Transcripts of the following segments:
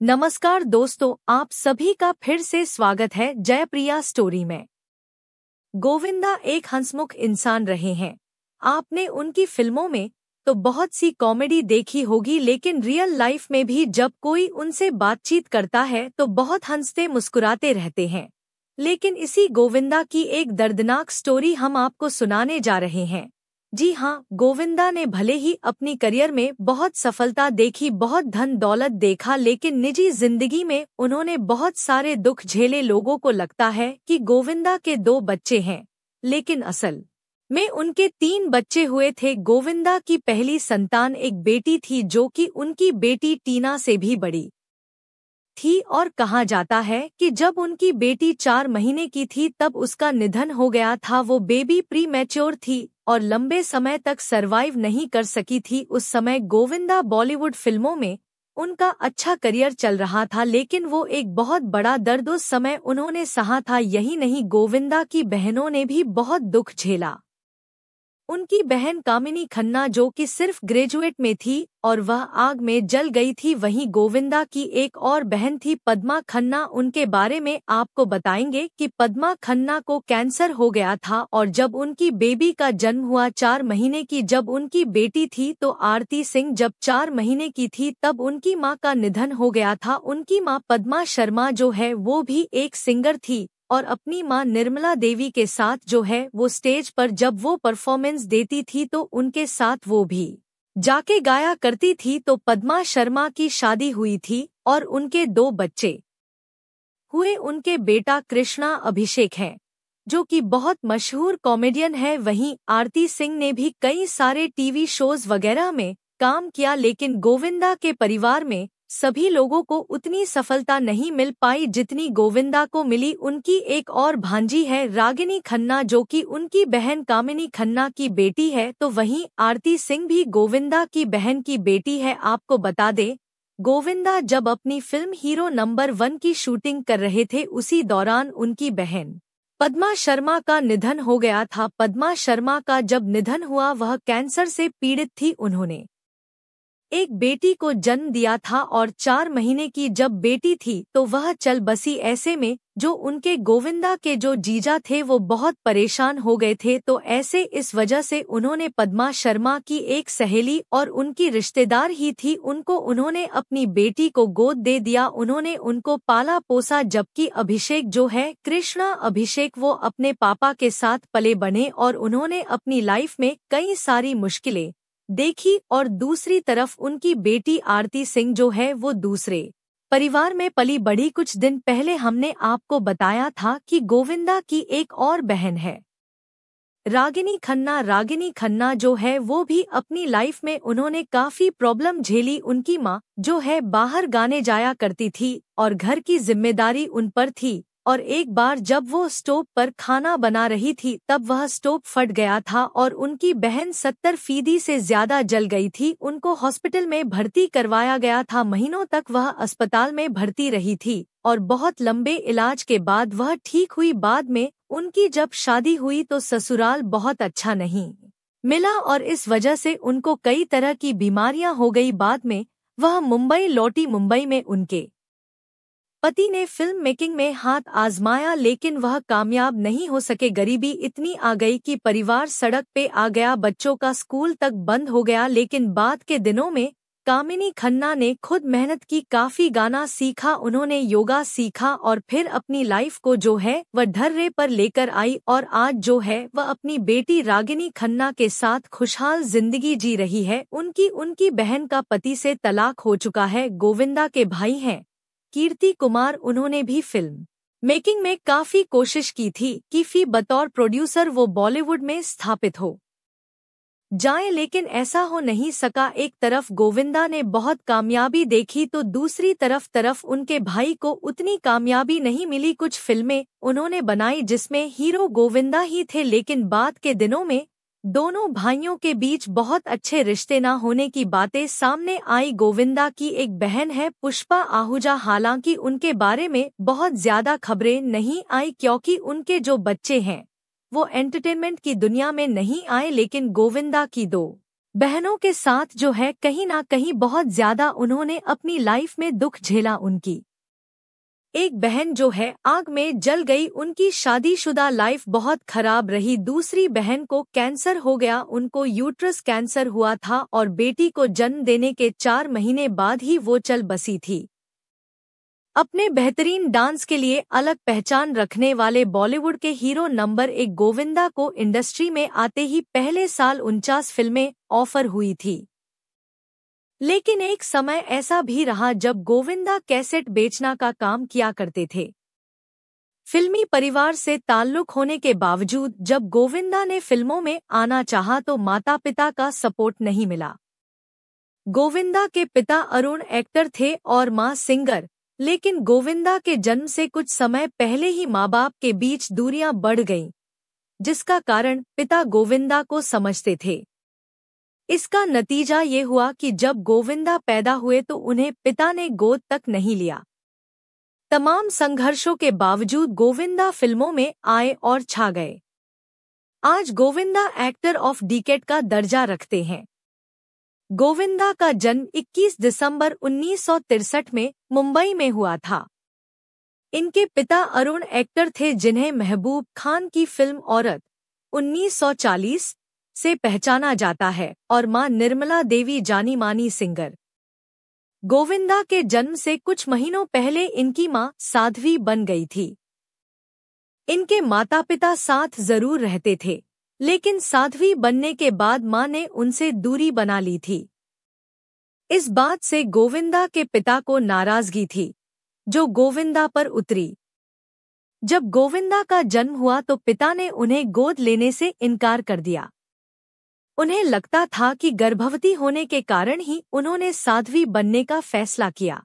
नमस्कार दोस्तों, आप सभी का फिर से स्वागत है जयप्रिया स्टोरी में। गोविंदा एक हंसमुख इंसान रहे हैं। आपने उनकी फिल्मों में तो बहुत सी कॉमेडी देखी होगी, लेकिन रियल लाइफ में भी जब कोई उनसे बातचीत करता है तो बहुत हंसते मुस्कुराते रहते हैं। लेकिन इसी गोविंदा की एक दर्दनाक स्टोरी हम आपको सुनाने जा रहे हैं। जी हाँ, गोविंदा ने भले ही अपनी करियर में बहुत सफलता देखी, बहुत धन दौलत देखा, लेकिन निजी जिंदगी में उन्होंने बहुत सारे दुख झेले। लोगों को लगता है कि गोविंदा के 2 बच्चे हैं, लेकिन असल में उनके 3 बच्चे हुए थे। गोविंदा की पहली संतान एक बेटी थी, जो कि उनकी बेटी टीना से भी बड़ी थी, और कहा जाता है कि जब उनकी बेटी 4 महीने की थी तब उसका निधन हो गया था। वो बेबी प्री मैच्योर थी और लंबे समय तक सरवाइव नहीं कर सकी थी। उस समय गोविंदा बॉलीवुड फिल्मों में उनका अच्छा करियर चल रहा था, लेकिन वो एक बहुत बड़ा दर्द उस समय उन्होंने सहा था। यही नहीं, गोविंदा की बहनों ने भी बहुत दुख झेला। उनकी बहन कामिनी खन्ना, जो कि सिर्फ ग्रेजुएट में थी और वह आग में जल गई थी। वहीं गोविंदा की एक और बहन थी, पद्मा खन्ना। उनके बारे में आपको बताएंगे कि पद्मा खन्ना को कैंसर हो गया था, और जब उनकी बेबी का जन्म हुआ 4 महीने की जब उनकी बेटी थी, तो आरती सिंह जब 4 महीने की थी तब उनकी मां का निधन हो गया था। उनकी मां पद्मा शर्मा जो है वो भी एक सिंगर थी, और अपनी मां निर्मला देवी के साथ जो है वो स्टेज पर जब वो परफॉर्मेंस देती थी तो उनके साथ वो भी जाके गाया करती थी। तो पद्मा शर्मा की शादी हुई थी और उनके 2 बच्चे हुए। उनके बेटा कृष्णा अभिषेक हैं, जो कि बहुत मशहूर कॉमेडियन है। वहीं आरती सिंह ने भी कई सारे टीवी शोज वगैरह में काम किया, लेकिन गोविंदा के परिवार में सभी लोगों को उतनी सफलता नहीं मिल पाई जितनी गोविंदा को मिली। उनकी एक और भांजी है रागिनी खन्ना, जो कि उनकी बहन कामिनी खन्ना की बेटी है। तो वहीं आरती सिंह भी गोविंदा की बहन की बेटी है। आपको बता दें, गोविंदा जब अपनी फिल्म हीरो नंबर 1 की शूटिंग कर रहे थे, उसी दौरान उनकी बहन पद्मा शर्मा का निधन हो गया था। पद्मा शर्मा का जब निधन हुआ, वह कैंसर से पीड़ित थी। उन्होंने एक बेटी को जन्म दिया था और 4 महीने की जब बेटी थी तो वह चल बसी। ऐसे में जो उनके गोविंदा के जो जीजा थे वो बहुत परेशान हो गए थे। तो ऐसे इस वजह से उन्होंने पद्मा शर्मा की एक सहेली और उनकी रिश्तेदार ही थी, उन्होंने अपनी बेटी को गोद दे दिया। उन्होंने उनको पाला पोसा, जबकि अभिषेक जो है कृष्णा अभिषेक, वो अपने पापा के साथ पले बने और उन्होंने अपनी लाइफ में कई सारी मुश्किलें देखी। और दूसरी तरफ उनकी बेटी आरती सिंह जो है वो दूसरे परिवार में पली बड़ी। कुछ दिन पहले हमने आपको बताया था कि गोविंदा की एक और बहन है रागिनी खन्ना। रागिनी खन्ना जो है वो भी अपनी लाइफ में उन्होंने काफी प्रॉब्लम झेली। उनकी माँ जो है बाहर गाने जाया करती थी और घर की जिम्मेदारी उन पर थी, और एक बार जब वो स्टोव पर खाना बना रही थी तब वह स्टोव फट गया था और उनकी बहन 70% से ज्यादा जल गई थी। उनको हॉस्पिटल में भर्ती करवाया गया था। महीनों तक वह अस्पताल में भर्ती रही थी और बहुत लंबे इलाज के बाद वह ठीक हुई। बाद में उनकी जब शादी हुई तो ससुराल बहुत अच्छा नहीं मिला और इस वजह से उनको कई तरह की बीमारियां हो गई। बाद में वह मुंबई लौटी। मुंबई में उनके पति ने फिल्म मेकिंग में हाथ आजमाया, लेकिन वह कामयाब नहीं हो सके। गरीबी इतनी आ गई कि परिवार सड़क पे आ गया, बच्चों का स्कूल तक बंद हो गया। लेकिन बाद के दिनों में कामिनी खन्ना ने खुद मेहनत की, काफी गाना सीखा, उन्होंने योगा सीखा और फिर अपनी लाइफ को जो है वह ढर्रे पर लेकर आई। और आज जो है वह अपनी बेटी रागिनी खन्ना के साथ खुशहाल जिंदगी जी रही है। उनकी बहन का पति से तलाक हो चुका है। गोविंदा के भाई हैं कीर्ति कुमार, उन्होंने भी फिल्म मेकिंग में काफी कोशिश की थी कि बतौर प्रोड्यूसर वो बॉलीवुड में स्थापित हो जाएं, लेकिन ऐसा हो नहीं सका। एक तरफ गोविंदा ने बहुत कामयाबी देखी तो दूसरी तरफ उनके भाई को उतनी कामयाबी नहीं मिली। कुछ फिल्में उन्होंने बनाई जिसमें हीरो गोविंदा ही थे, लेकिन बाद के दिनों में दोनों भाइयों के बीच बहुत अच्छे रिश्ते न होने की बातें सामने आई। गोविंदा की एक बहन है पुष्पा आहूजा, हालांकि उनके बारे में बहुत ज्यादा खबरें नहीं आई क्योंकि उनके जो बच्चे हैं वो एंटरटेनमेंट की दुनिया में नहीं आए। लेकिन गोविंदा की 2 बहनों के साथ जो है कहीं ना कहीं बहुत ज्यादा उन्होंने अपनी लाइफ में दुख झेला। उनकी एक बहन जो है आग में जल गई, उनकी शादीशुदा लाइफ बहुत खराब रही। दूसरी बहन को कैंसर हो गया, उनको यूट्रस कैंसर हुआ था और बेटी को जन्म देने के 4 महीने बाद ही वो चल बसी थी। अपने बेहतरीन डांस के लिए अलग पहचान रखने वाले बॉलीवुड के हीरो नंबर 1 गोविंदा को इंडस्ट्री में आते ही पहले साल 49 फिल्में ऑफर हुई थी। लेकिन एक समय ऐसा भी रहा जब गोविंदा कैसेट बेचना का काम किया करते थे। फिल्मी परिवार से ताल्लुक होने के बावजूद जब गोविंदा ने फिल्मों में आना चाहा तो माता पिता का सपोर्ट नहीं मिला। गोविंदा के पिता अरुण एक्टर थे और मां सिंगर, लेकिन गोविंदा के जन्म से कुछ समय पहले ही माँ बाप के बीच दूरियां बढ़ गईं, जिसका कारण पिता गोविंदा को समझते थे। इसका नतीजा ये हुआ कि जब गोविंदा पैदा हुए तो उन्हें पिता ने गोद तक नहीं लिया। तमाम संघर्षों के बावजूद गोविंदा फिल्मों में आए और छा गए। आज गोविंदा एक्टर ऑफ डिकेड का दर्जा रखते हैं। गोविंदा का जन्म 21 दिसंबर 1963 में मुंबई में हुआ था। इनके पिता अरुण एक्टर थे, जिन्हें महबूब खान की फिल्म औरत 1940 से पहचाना जाता है, और मां निर्मला देवी जानी मानी सिंगर। गोविंदा के जन्म से कुछ महीनों पहले इनकी मां साध्वी बन गई थी। इनके माता पिता साथ जरूर रहते थे, लेकिन साध्वी बनने के बाद मां ने उनसे दूरी बना ली थी। इस बात से गोविंदा के पिता को नाराजगी थी, जो गोविंदा पर उतरी। जब गोविंदा का जन्म हुआ तो पिता ने उन्हें गोद लेने से इनकार कर दिया। उन्हें लगता था कि गर्भवती होने के कारण ही उन्होंने साध्वी बनने का फैसला किया।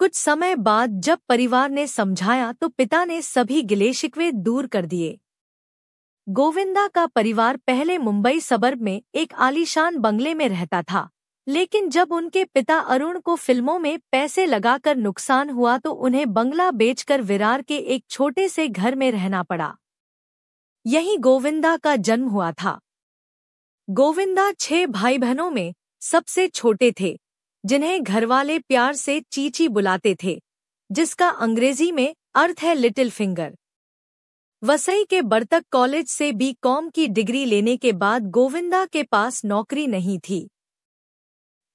कुछ समय बाद जब परिवार ने समझाया तो पिता ने सभी गिले शिकवे दूर कर दिए। गोविंदा का परिवार पहले मुंबई सबर्ब में एक आलीशान बंगले में रहता था, लेकिन जब उनके पिता अरुण को फिल्मों में पैसे लगाकर नुकसान हुआ तो उन्हें बंगला बेचकर विरार के एक छोटे से घर में रहना पड़ा। यहीं गोविंदा का जन्म हुआ था। गोविंदा 6 भाई बहनों में सबसे छोटे थे, जिन्हें घरवाले प्यार से चीची बुलाते थे, जिसका अंग्रेजी में अर्थ है लिटिल फिंगर। वसई के बर्तक कॉलेज से बीकॉम की डिग्री लेने के बाद गोविंदा के पास नौकरी नहीं थी।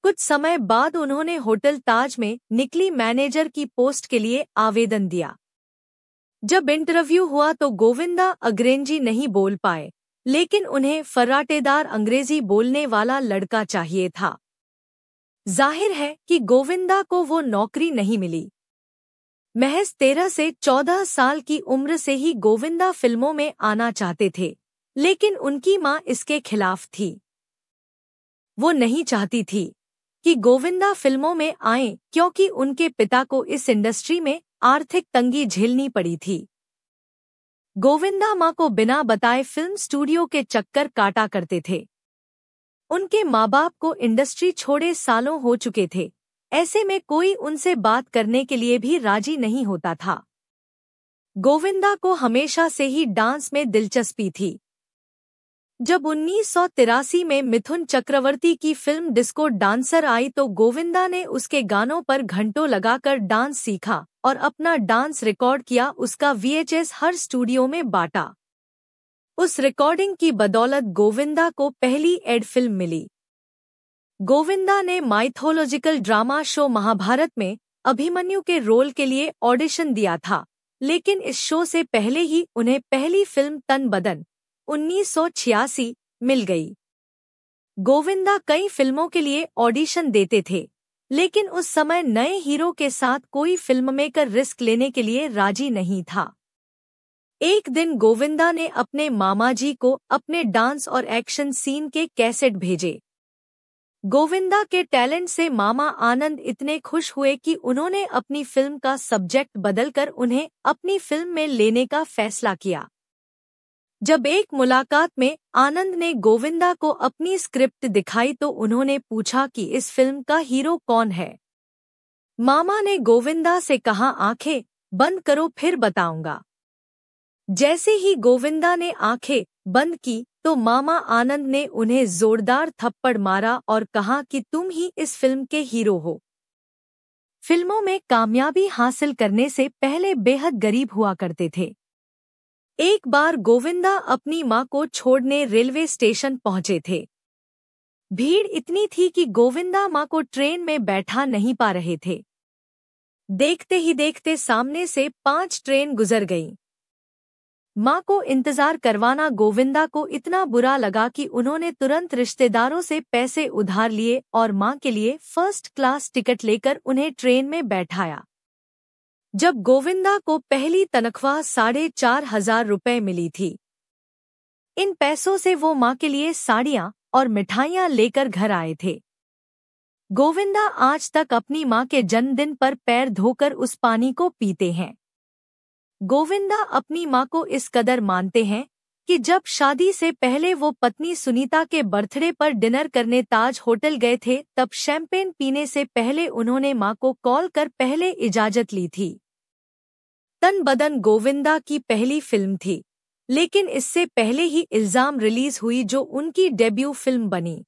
कुछ समय बाद उन्होंने होटल ताज में निकली मैनेजर की पोस्ट के लिए आवेदन दिया। जब इंटरव्यू हुआ तो गोविंदा अंग्रेजी नहीं बोल पाए, लेकिन उन्हें फर्राटेदार अंग्रेजी बोलने वाला लड़का चाहिए था। जाहिर है कि गोविंदा को वो नौकरी नहीं मिली। महज 13 से 14 साल की उम्र से ही गोविंदा फिल्मों में आना चाहते थे, लेकिन उनकी मां इसके खिलाफ थी। वो नहीं चाहती थी कि गोविंदा फिल्मों में आएं, क्योंकि उनके पिता को इस इंडस्ट्री में आर्थिक तंगी झेलनी पड़ी थी। गोविंदा मां को बिना बताए फिल्म स्टूडियो के चक्कर काटा करते थे। उनके माँ बाप को इंडस्ट्री छोड़े सालों हो चुके थे, ऐसे में कोई उनसे बात करने के लिए भी राजी नहीं होता था। गोविंदा को हमेशा से ही डांस में दिलचस्पी थी। जब 1983 में मिथुन चक्रवर्ती की फिल्म डिस्को डांसर आई तो गोविंदा ने उसके गानों पर घंटों लगाकर डांस सीखा और अपना डांस रिकॉर्ड किया। उसका VHS हर स्टूडियो में बांटा। उस रिकॉर्डिंग की बदौलत गोविंदा को पहली एड फिल्म मिली। गोविंदा ने माइथोलॉजिकल ड्रामा शो महाभारत में अभिमन्यु के रोल के लिए ऑडिशन दिया था, लेकिन इस शो से पहले ही उन्हें पहली फिल्म तन बदन 1986 मिल गई। गोविंदा कई फिल्मों के लिए ऑडिशन देते थे, लेकिन उस समय नए हीरो के साथ कोई फिल्म मेकर रिस्क लेने के लिए राजी नहीं था। एक दिन गोविंदा ने अपने मामा जी को अपने डांस और एक्शन सीन के कैसेट भेजे। गोविंदा के टैलेंट से मामा आनंद इतने खुश हुए कि उन्होंने अपनी फिल्म का सब्जेक्ट बदलकर उन्हें अपनी फिल्म में लेने का फैसला किया। जब एक मुलाकात में आनंद ने गोविंदा को अपनी स्क्रिप्ट दिखाई तो उन्होंने पूछा कि इस फिल्म का हीरो कौन है। मामा ने गोविंदा से कहा, आंखें बंद करो फिर बताऊंगा। जैसे ही गोविंदा ने आंखें बंद की तो मामा आनंद ने उन्हें जोरदार थप्पड़ मारा और कहा कि तुम ही इस फिल्म के हीरो हो। फिल्मों में कामयाबी हासिल करने से पहले बेहद गरीब हुआ करते थे। एक बार गोविंदा अपनी मां को छोड़ने रेलवे स्टेशन पहुंचे थे। भीड़ इतनी थी कि गोविंदा मां को ट्रेन में बैठा नहीं पा रहे थे। देखते ही देखते सामने से 5 ट्रेन गुजर गईं। मां को इंतजार करवाना गोविंदा को इतना बुरा लगा कि उन्होंने तुरंत रिश्तेदारों से पैसे उधार लिए और मां के लिए फर्स्ट क्लास टिकट लेकर उन्हें ट्रेन में बैठाया। जब गोविंदा को पहली तनख्वाह 4,500 रुपए मिली थी, इन पैसों से वो मां के लिए साड़ियां और मिठाइयां लेकर घर आए थे। गोविंदा आज तक अपनी मां के जन्मदिन पर पैर धोकर उस पानी को पीते हैं। गोविंदा अपनी मां को इस कदर मानते हैं कि जब शादी से पहले वो पत्नी सुनीता के बर्थडे पर डिनर करने ताज होटल गए थे, तब शैंपेन पीने से पहले उन्होंने मां को कॉल कर पहले इजाजत ली थी। तन बदन गोविंदा की पहली फिल्म थी, लेकिन इससे पहले ही इल्जाम रिलीज हुई जो उनकी डेब्यू फिल्म बनी।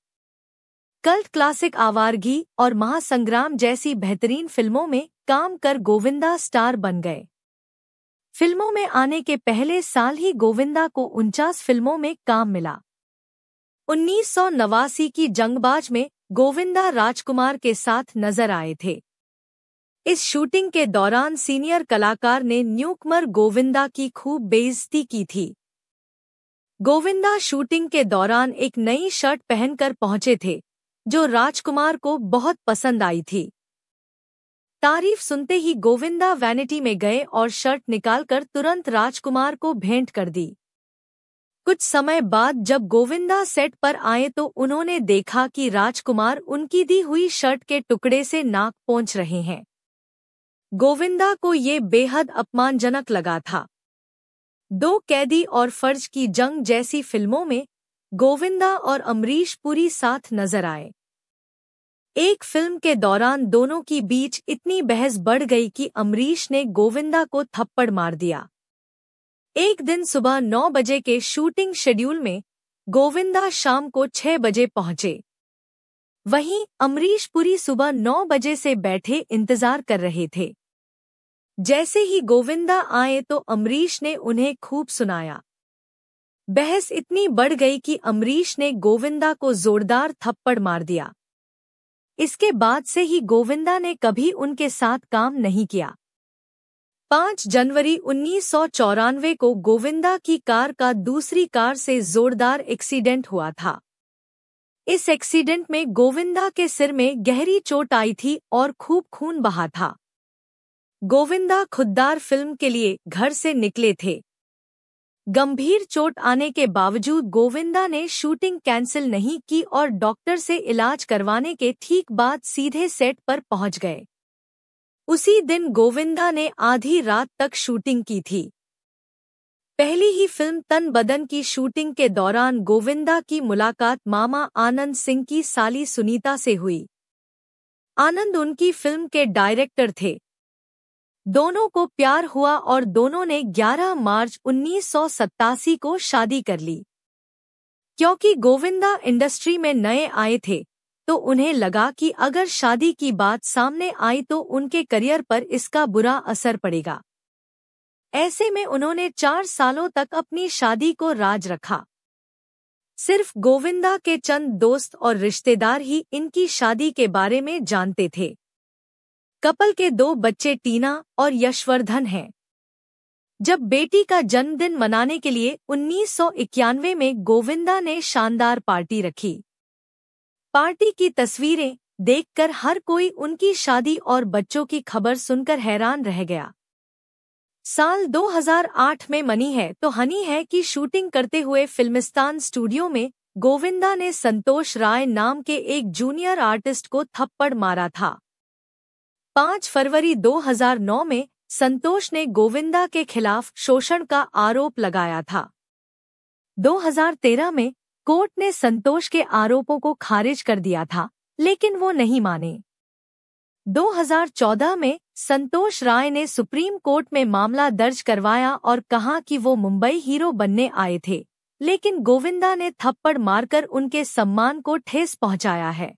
कल्ट क्लासिक आवारगी और महासंग्राम जैसी बेहतरीन फिल्मों में काम कर गोविंदा स्टार बन गए। फिल्मों में आने के पहले साल ही गोविंदा को 49 फिल्मों में काम मिला। 1989 की जंगबाज में गोविंदा राजकुमार के साथ नजर आए थे। इस शूटिंग के दौरान सीनियर कलाकार ने न्यूकमर गोविंदा की खूब बेइज्जती की थी। गोविंदा शूटिंग के दौरान एक नई शर्ट पहनकर पहुंचे थे, जो राजकुमार को बहुत पसंद आई थी। तारीफ सुनते ही गोविंदा वैनिटी में गए और शर्ट निकालकर तुरंत राजकुमार को भेंट कर दी। कुछ समय बाद जब गोविंदा सेट पर आए तो उन्होंने देखा कि राजकुमार उनकी दी हुई शर्ट के टुकड़े से नाक पोंछ रहे हैं। गोविंदा को ये बेहद अपमानजनक लगा था। 2 कैदी और फर्ज की जंग जैसी फिल्मों में गोविंदा और अमरीश पुरी साथ नजर आए। एक फिल्म के दौरान दोनों की बीच इतनी बहस बढ़ गई कि अमरीश ने गोविंदा को थप्पड़ मार दिया। एक दिन सुबह 9 बजे के शूटिंग शेड्यूल में गोविंदा शाम को 6 बजे पहुंचे। वहीं अमरीश पुरी सुबह 9 बजे से बैठे इंतजार कर रहे थे। जैसे ही गोविंदा आए तो अमरीश ने उन्हें खूब सुनाया। बहस इतनी बढ़ गई कि अमरीश ने गोविंदा को जोरदार थप्पड़ मार दिया। इसके बाद से ही गोविंदा ने कभी उनके साथ काम नहीं किया। 5 जनवरी 1994 को गोविंदा की कार का दूसरी कार से जोरदार एक्सीडेंट हुआ था। इस एक्सीडेंट में गोविंदा के सिर में गहरी चोट आई थी और खूब खून बहा था। गोविंदा खुददार फिल्म के लिए घर से निकले थे। गंभीर चोट आने के बावजूद गोविंदा ने शूटिंग कैंसिल नहीं की और डॉक्टर से इलाज करवाने के ठीक बाद सीधे सेट पर पहुंच गए। उसी दिन गोविंदा ने आधी रात तक शूटिंग की थी। पहली ही फिल्म तन बदन की शूटिंग के दौरान गोविंदा की मुलाकात मामा आनंद सिंह की साली सुनीता से हुई। आनंद उनकी फिल्म के डायरेक्टर थे। दोनों को प्यार हुआ और दोनों ने 11 मार्च 1987 को शादी कर ली। क्योंकि गोविंदा इंडस्ट्री में नए आए थे, तो उन्हें लगा कि अगर शादी की बात सामने आई तो उनके करियर पर इसका बुरा असर पड़ेगा। ऐसे में उन्होंने 4 सालों तक अपनी शादी को राज रखा। सिर्फ गोविंदा के चंद दोस्त और रिश्तेदार ही इनकी शादी के बारे में जानते थे। कपल के 2 बच्चे टीना और यशवर्धन हैं। जब बेटी का जन्मदिन मनाने के लिए 1991 में गोविंदा ने शानदार पार्टी रखी। पार्टी की तस्वीरें देखकर हर कोई उनकी शादी और बच्चों की खबर सुनकर हैरान रह गया। साल 2008 में मनी है तो हनी है की शूटिंग करते हुए फिल्मिस्तान स्टूडियो में गोविंदा ने संतोष राय नाम के एक जूनियर आर्टिस्ट को थप्पड़ मारा था। 5 फरवरी 2009 में संतोष ने गोविंदा के खिलाफ शोषण का आरोप लगाया था। 2013 में कोर्ट ने संतोष के आरोपों को खारिज कर दिया था, लेकिन वो नहीं माने। 2014 में संतोष राय ने सुप्रीम कोर्ट में मामला दर्ज करवाया और कहा कि वो मुंबई हीरो बनने आए थे, लेकिन गोविंदा ने थप्पड़ मारकर उनके सम्मान को ठेस पहुंचाया है।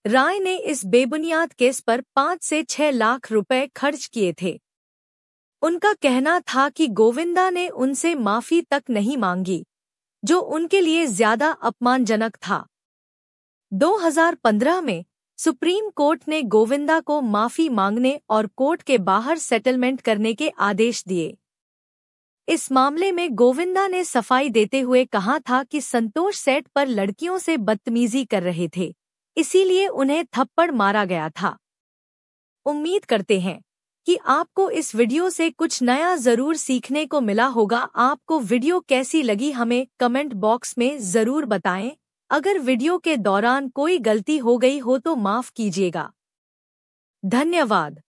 राय ने इस बेबुनियाद केस पर 5 से 6 लाख रुपए खर्च किए थे। उनका कहना था कि गोविंदा ने उनसे माफी तक नहीं मांगी, जो उनके लिए ज्यादा अपमानजनक था। 2015 में सुप्रीम कोर्ट ने गोविंदा को माफी मांगने और कोर्ट के बाहर सेटलमेंट करने के आदेश दिए। इस मामले में गोविंदा ने सफाई देते हुए कहा था कि संतोष सेट पर लड़कियों से बदतमीजी कर रहे थे, इसीलिए उन्हें थप्पड़ मारा गया था। उम्मीद करते हैं कि आपको इस वीडियो से कुछ नया जरूर सीखने को मिला होगा। आपको वीडियो कैसी लगी हमें कमेंट बॉक्स में जरूर बताएं। अगर वीडियो के दौरान कोई गलती हो गई हो तो माफ कीजिएगा। धन्यवाद।